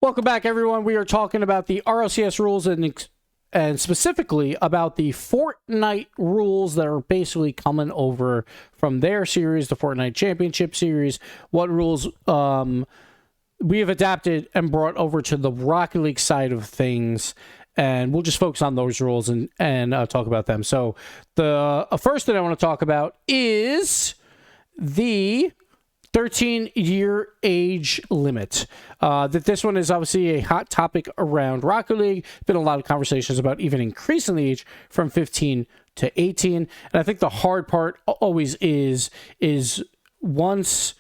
Welcome back, everyone. We are talking about the RLCS rules and specifically about the Fortnite rules that are basically coming over from their series, the Fortnite Championship Series. What rules we have adapted and brought over to the Rocket League side of things, and we'll just focus on those rules and talk about them. So the first thing I want to talk about is the 13-year age limit. That this one is obviously a hot topic around Rocket League. Been a lot of conversations about even increasing the age from 15 to 18. And I think the hard part always is once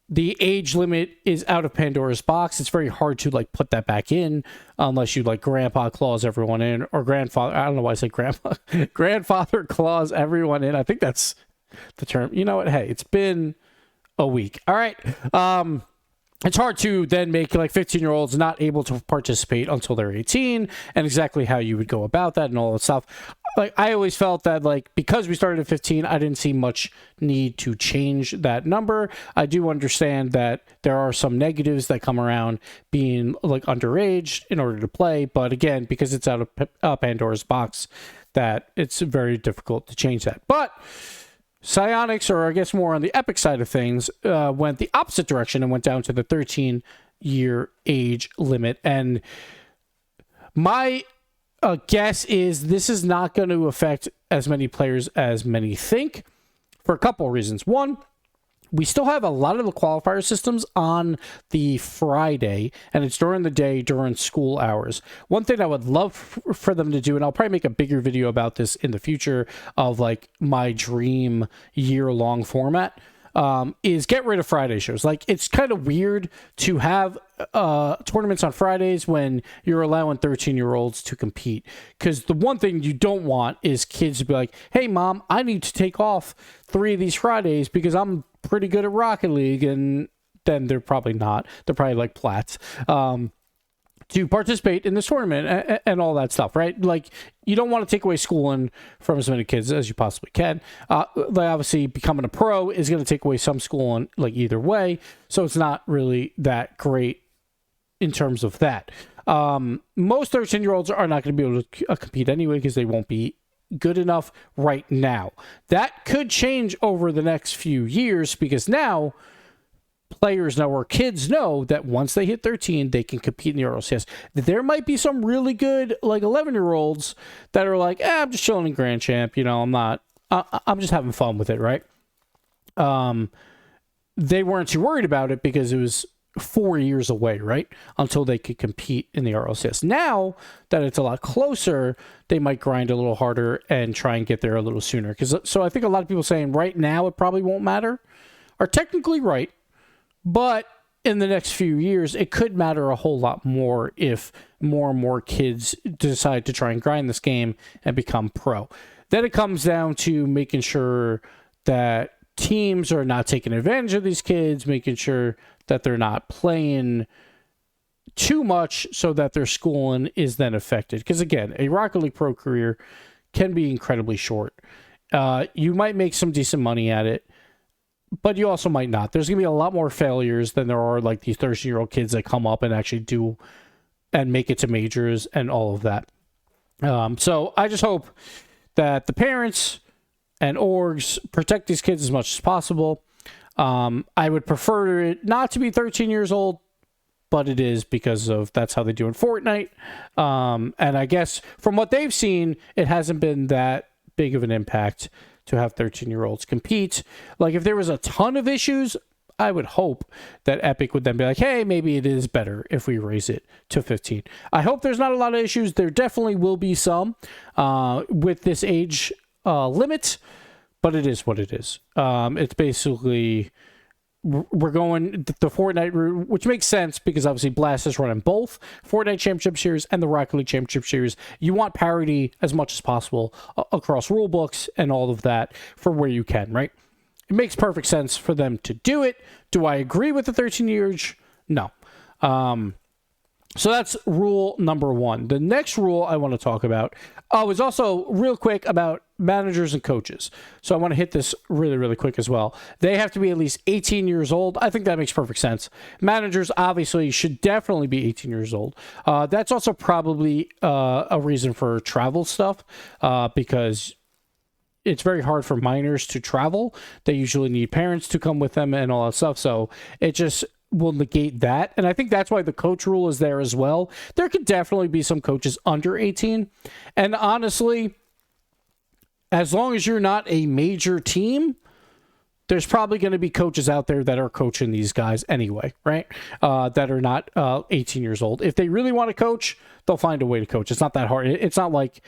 the age limit is out of Pandora's box, it's very hard to like put that back in unless you like grandpa clause everyone in, or grandfather. I don't know why I say grandpa. Grandfather clause everyone in. I think that's the term. You know what? Hey, it's been a week. All right. It's hard to then make like 15-year-olds not able to participate until they're 18, and exactly how you would go about that and all that stuff. Like, I always felt that like because we started at 15, I didn't see much need to change that number. I do understand that there are some negatives that come around being like underage in order to play, but again, because it's out of Pandora's box, that it's very difficult to change that. But Psyonix, or I guess more on the Epic side of things, went the opposite direction and went down to the 13-year age limit. And my guess is this is not going to affect as many players as many think, for a couple of reasons. One, we still have a lot of the qualifier systems on the Friday, and it's during the day, during school hours. One thing I would love for them to do, and I'll probably make a bigger video about this in the future of like my dream year-long format, is get rid of Friday shows. Like, it's kind of weird to have tournaments on Fridays when you're allowing 13-year-olds to compete. Because the one thing you don't want is kids to be like, hey, Mom, I need to take off 3 of these Fridays because I'm pretty good at Rocket League. And then they're probably not. They're probably like plats. To participate in this tournament and all that stuff, right? Like, you don't want to take away schooling from as many kids as you possibly can. Like, obviously, becoming a pro is going to take away some schooling, like, either way. So it's not really that great in terms of that. Most 13-year-olds are not going to be able to compete anyway because they won't be good enough right now. That could change over the next few years because now players know, or kids know, that once they hit 13, they can compete in the RLCS. There might be some really good, like, 11-year-olds that are like, I'm just chilling in Grand Champ. You know, I'm just having fun with it, right? They weren't too worried about it because it was 4 years away, right? Until they could compete in the RLCS. Now that it's a lot closer, they might grind a little harder and try and get there a little sooner. So I think a lot of people saying right now it probably won't matter are technically right. But in the next few years, it could matter a whole lot more if more and more kids decide to try and grind this game and become pro. Then it comes down to making sure that teams are not taking advantage of these kids, making sure that they're not playing too much so that their schooling is then affected. Because again, a Rocket League pro career can be incredibly short. You might make some decent money at it, but you also might not. There's going to be a lot more failures than there are like these 13-year-old kids that come up and actually do and make it to majors and all of that. So I just hope that the parents and orgs protect these kids as much as possible. I would prefer it not to be 13 years old, but it is because of that's how they do in Fortnite. And I guess from what they've seen, it hasn't been that big of an impact to have 13-year-olds compete. Like, if there was a ton of issues, I would hope that Epic would then be like, hey, maybe it is better if we raise it to 15. I hope there's not a lot of issues. There definitely will be some with this age limit, but it is what it is. It's basically, we're going the Fortnite route, which makes sense because obviously Blast is running both Fortnite Championship Series and the Rocket League Championship Series. You want parity as much as possible across rule books and all of that for where you can, right? It makes perfect sense for them to do it. Do I agree with the 13 years? No. So that's rule number one. The next rule I want to talk about is also real quick about managers and coaches. So I want to hit this really, really quick as well. They have to be at least 18 years old. I think that makes perfect sense. Managers obviously should definitely be 18 years old. That's also probably a reason for travel stuff because it's very hard for minors to travel. They usually need parents to come with them and all that stuff. So it just will negate that. And I think that's why the coach rule is there as well. There could definitely be some coaches under 18. And honestly, as long as you're not a major team, there's probably going to be coaches out there that are coaching these guys anyway, right? That are not 18 years old. If they really want to coach, they'll find a way to coach. It's not that hard. It's not like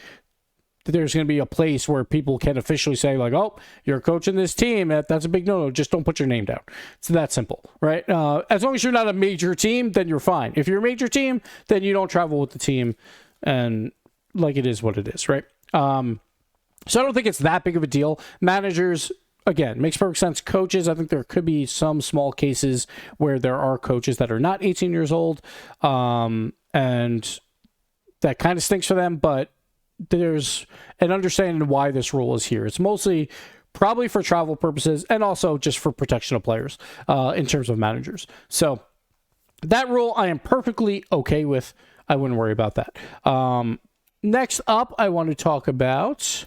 there's going to be a place where people can officially say like, oh, you're coaching this team. That's a big no-no. Just don't put your name down. It's that simple, right? As long as you're not a major team, then you're fine. If you're a major team, then you don't travel with the team, and like it is what it is, right? So I don't think it's that big of a deal. Managers, again, makes perfect sense. Coaches, I think there could be some small cases where there are coaches that are not 18 years old, and that kind of stinks for them, but there's an understanding why this rule is here. It's mostly probably for travel purposes and also just for protection of players in terms of managers. So that rule I am perfectly okay with. I wouldn't worry about that. Next up, I want to talk about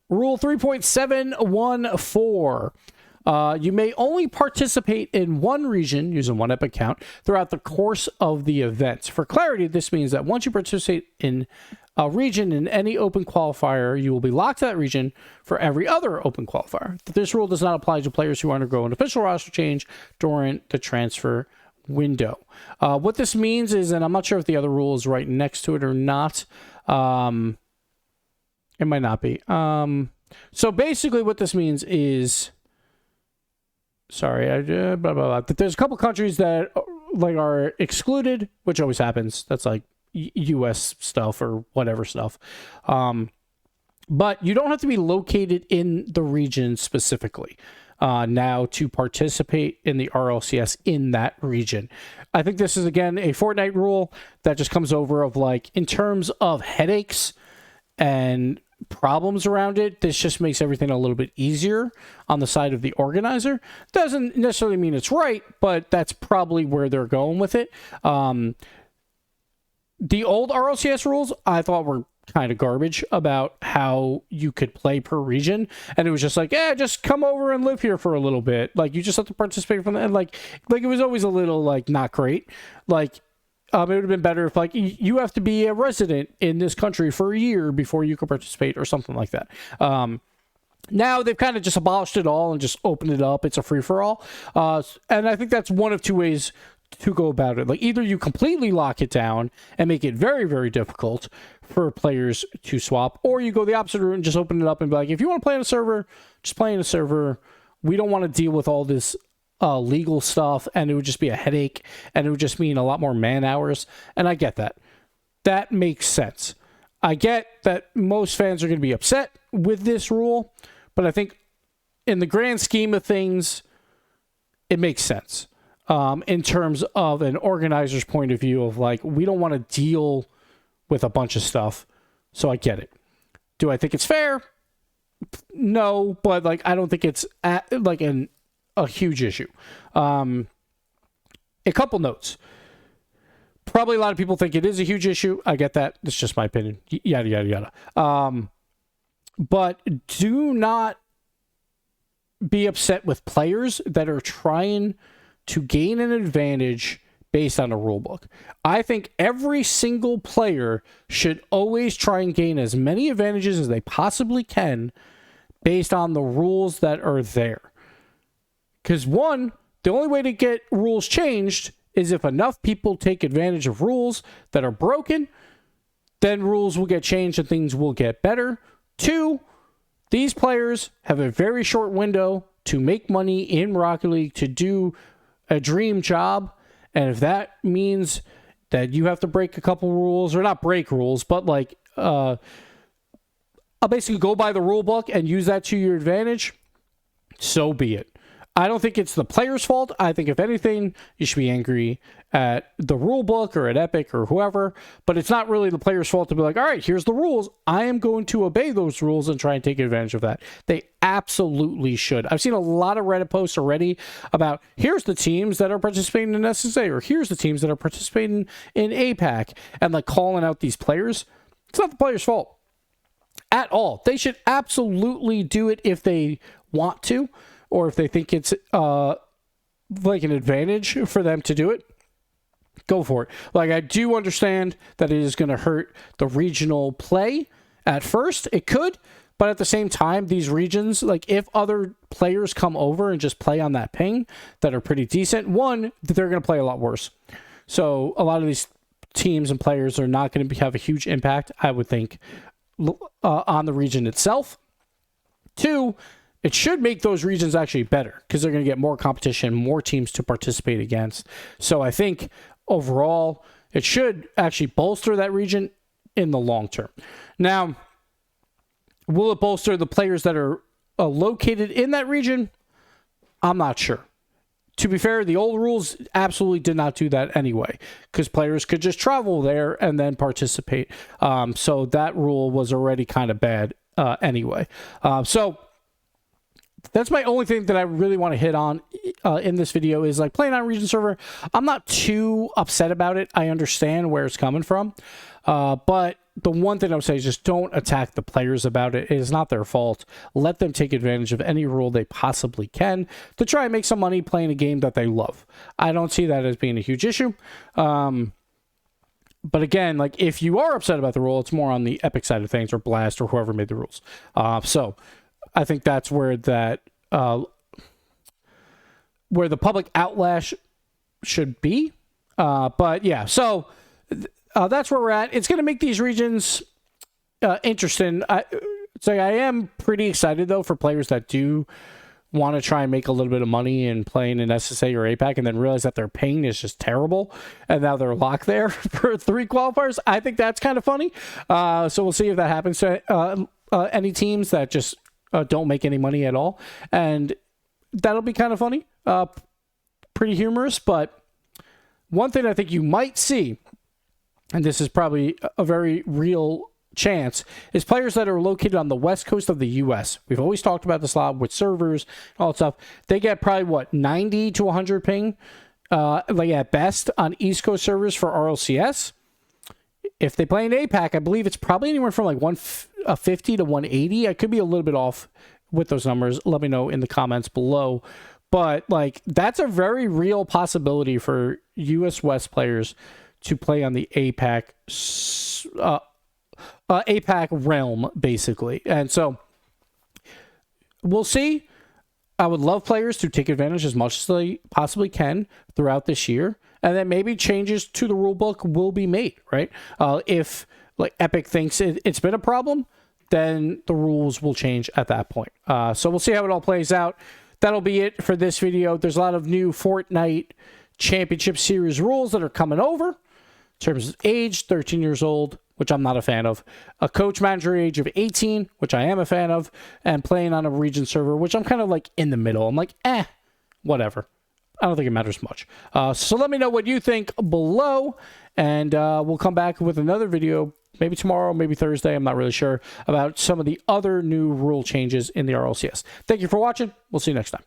Rule 3.714. You may only participate in one region using one epic count throughout the course of the event. For clarity, this means that once you participate in a region in any open qualifier, you will be locked to that region for every other open qualifier. This rule does not apply to players who undergo an official roster change during the transfer window. What this means is, and I'm not sure if the other rule is right next to it or not. It might not be. So basically what this means is, that there's a couple countries that are excluded, which always happens. That's like U.S. stuff or whatever stuff. But you don't have to be located in the region specifically now to participate in the RLCS in that region. I think this is, again, a Fortnite rule that just comes over of in terms of headaches and problems around it, this just makes everything a little bit easier on the side of the organizer. Doesn't necessarily mean it's right, but that's probably where they're going with it. The old RLCS rules I thought were kind of garbage about how you could play per region, and it was just just come over and live here for a little bit. You just have to participate from the end. It was always a little not great. It would have been better if you have to be a resident in this country for a year before you can participate or something like that. Now they've kind of just abolished it all and just opened it up. It's a free-for-all. And I think that's one of two ways to go about it. Either you completely lock it down and make it very, very difficult for players to swap, or you go the opposite route and just open it up and be if you want to play on a server, just play in a server. We don't want to deal with all this legal stuff, and it would just be a headache, and it would just mean a lot more man hours. And I get that. That makes sense. I get that most fans are going to be upset with this rule, but I think in the grand scheme of things, it makes sense. In terms of an organizer's point of view of we don't want to deal with a bunch of stuff. So I get it. Do I think it's fair? No, but I don't think it's a huge issue. A couple notes. Probably a lot of people think it is a huge issue. I get that. That's just my opinion. Yada, yada, yada. But do not be upset with players that are trying to gain an advantage based on a rule book. I think every single player should always try and gain as many advantages as they possibly can based on the rules that are there. Because one, the only way to get rules changed is if enough people take advantage of rules that are broken, then rules will get changed and things will get better. Two, these players have a very short window to make money in Rocket League to do a dream job, and if that means that you have to break a couple rules, or not break rules, but I'll basically go by the rule book and use that to your advantage, so be it. I don't think it's the player's fault. I think, if anything, you should be angry at the rule book or at Epic or whoever, but it's not really the player's fault to be like, all right, here's the rules. I am going to obey those rules and try and take advantage of that. They absolutely should. I've seen a lot of Reddit posts already about, here's the teams that are participating in SSA, or here's the teams that are participating in APAC, and like calling out these players. It's not the player's fault at all. They should absolutely do it if they want to, or if they think it's like an advantage for them to do it. Go for it. Like, I do understand that it is going to hurt the regional play at first. It could, but at the same time, these regions, like, if other players come over and just play on that ping that are pretty decent, one, they're going to play a lot worse. So a lot of these teams and players are not going to have a huge impact, I would think, on the region itself. Two, it should make those regions actually better because they're going to get more competition, more teams to participate against. So I think overall, it should actually bolster that region in the long term. Now, will it bolster the players that are located in that region? I'm not sure. To be fair, the old rules absolutely did not do that anyway, because players could just travel there and then participate. So that rule was already kind of bad anyway. So that's my only thing that I really want to hit on in this video is, like, playing on region server. I'm not too upset about it. I understand where it's coming from. But the one thing I would say is just don't attack the players about it. It is not their fault. Let them take advantage of any rule they possibly can to try and make some money playing a game that they love. I don't see that as being a huge issue. But again, like, if you are upset about the rule, it's more on the Epic side of things, or Blast, or whoever made the rules. So I think that's where that where the public outlash should be. But yeah, so that's where we're at. It's going to make these regions interesting. I am pretty excited, though, for players that do want to try and make a little bit of money in playing in SSA or APAC and then realize that their ping is just terrible and now they're locked there for 3 qualifiers. I think that's kind of funny. So we'll see if that happens to any teams that just don't make any money at all. And that'll be kind of funny. Pretty humorous. But one thing I think you might see, and this is probably a very real chance, is players that are located on the west coast of the U.S. We've always talked about this a lot with servers and all that stuff. They get probably, what, 90 to 100 ping, like at best, on East Coast servers for RLCS. If they play in APAC, I believe it's probably anywhere from like 150 to 180. I could be a little bit off with those numbers. Let me know in the comments below. But like, that's a very real possibility for U.S. West players to play on the APAC APAC realm, basically. And so we'll see. I would love players to take advantage as much as they possibly can throughout this year, and then maybe changes to the rule book will be made, right? If like Epic thinks it's been a problem, then the rules will change at that point. So we'll see how it all plays out. That'll be it for this video. There's a lot of new Fortnite Championship Series rules that are coming over. In terms of age, 13 years old, which I'm not a fan of. A coach manager age of 18, which I am a fan of. And playing on a region server, which I'm kind of like in the middle. I'm like, whatever. I don't think it matters much. So let me know what you think below. And we'll come back with another video, maybe tomorrow, maybe Thursday. I'm not really sure, about some of the other new rule changes in the RLCS. Thank you for watching. We'll see you next time.